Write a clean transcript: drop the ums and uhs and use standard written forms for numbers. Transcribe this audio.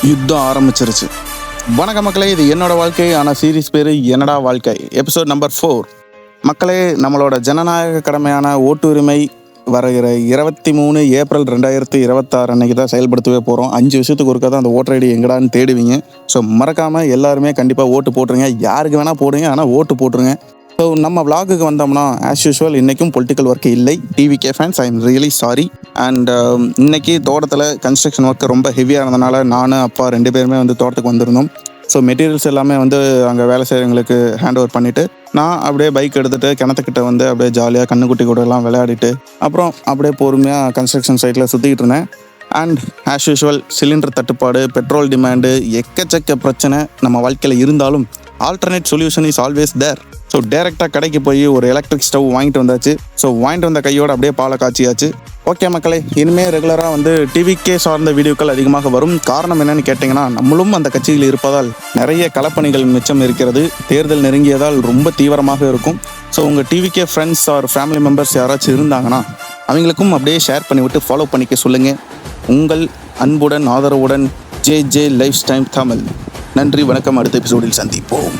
யுத்தம் ஆரம்பிச்சிருச்சு. வணக்க மக்களே, இது என்னோட வாழ்க்கை. ஆனால் சீரீஸ் பேர் என்னடா வாழ்க்கை, எபிசோட் நம்பர் 4. மக்களே, நம்மளோட ஜனநாயக கடமையான ஓட்டுரிமை வருகிற 23 ஏப்ரல் 2026 அன்றைக்கி தான் செயல்படுத்தவே போகிறோம். 5 வருஷத்துக்கு ஒருக்கா தான் அந்த ஓட்டர் ஐடி எங்கடான்னு தேடுவீங்க. ஸோ மறக்காமல் எல்லாருமே கண்டிப்பாக ஓட்டு போட்டுருங்க. யாருக்கு வேணால் போடுங்க, ஆனால் ஓட்டு போட்டுருங்க. ஸோ நம்ம விளாகுக்கு வந்தோம்னா ஆஸ் யூஷுவல் இன்றைக்கும் பொலிட்டிக்கல் ஒர்க் இல்லை. TVK fans, I am really sorry. And இன்றைக்கி தோட்டத்தில் கன்ஸ்ட்ரக்ஷன் ஒர்க் ரொம்ப ஹெவியாக இருந்தனால நானும் அப்பா 2 பேருமே தோட்டத்துக்கு வந்திருந்தோம். ஸோ மெட்டீரியல்ஸ் எல்லாமே அங்கே வேலை செய்கிறவங்களுக்கு ஹேண்ட் ஓவர் பண்ணிவிட்டு நான் அப்படியே பைக் எடுத்துகிட்டு கிணத்துக்கிட்ட அப்படியே ஜாலியாக கண்ணுக்குட்டி கூட எல்லாம் விளையாடிட்டு அப்புறம் அப்படியே பொறுமையாக கன்ஸ்ட்ரக்ஷன் சைட்டில் சுற்றிக்கிட்டு இருந்தேன். அண்ட் ஆஸ் யூஷுவல் சிலிண்டர் தட்டுப்பாடு, பெட்ரோல் டிமாண்டு, எக்கச்சக்க பிரச்சனை நம்ம வாழ்க்கையில் இருந்தாலும் alternate solution is always there. So டேரெக்டாக கடைக்கு போய் ஒரு எலக்ட்ரிக் ஸ்டவ் வாங்கிட்டு வந்தாச்சு. ஸோ வாங்கிட்டு வந்த கையோடு அப்படியே பாலை காய்ச்சியாச்சு. ஓகே மக்களே, இனிமேல் ரெகுலராக டிவிக்கே சார்ந்த வீடியோக்கள் அதிகமாக வரும். காரணம் என்னன்னு கேட்டிங்கன்னா, நம்மளும் அந்த கட்சியில் இருப்பதால் நிறைய களப்பணிகள் மிச்சம் இருக்கிறது. தேர்தல் நெருங்கியதால் ரொம்ப தீவிரமாக இருக்கும். ஸோ உங்கள் டிவிக்கே ஃப்ரெண்ட்ஸ் ஆர் ஃபேமிலி மெம்பர்ஸ் யாராச்சும் இருந்தாங்கன்னா அவங்களுக்கும் அப்படியே ஷேர் பண்ணிவிட்டு ஃபாலோ பண்ணிக்க சொல்லுங்கள். உங்கள் அன்புடன் ஆதரவுடன் ஜே லைஃப் டைம் தமிழ். நன்றி, வணக்கம். அடுத்த எபிசோடில் சந்திப்போம்.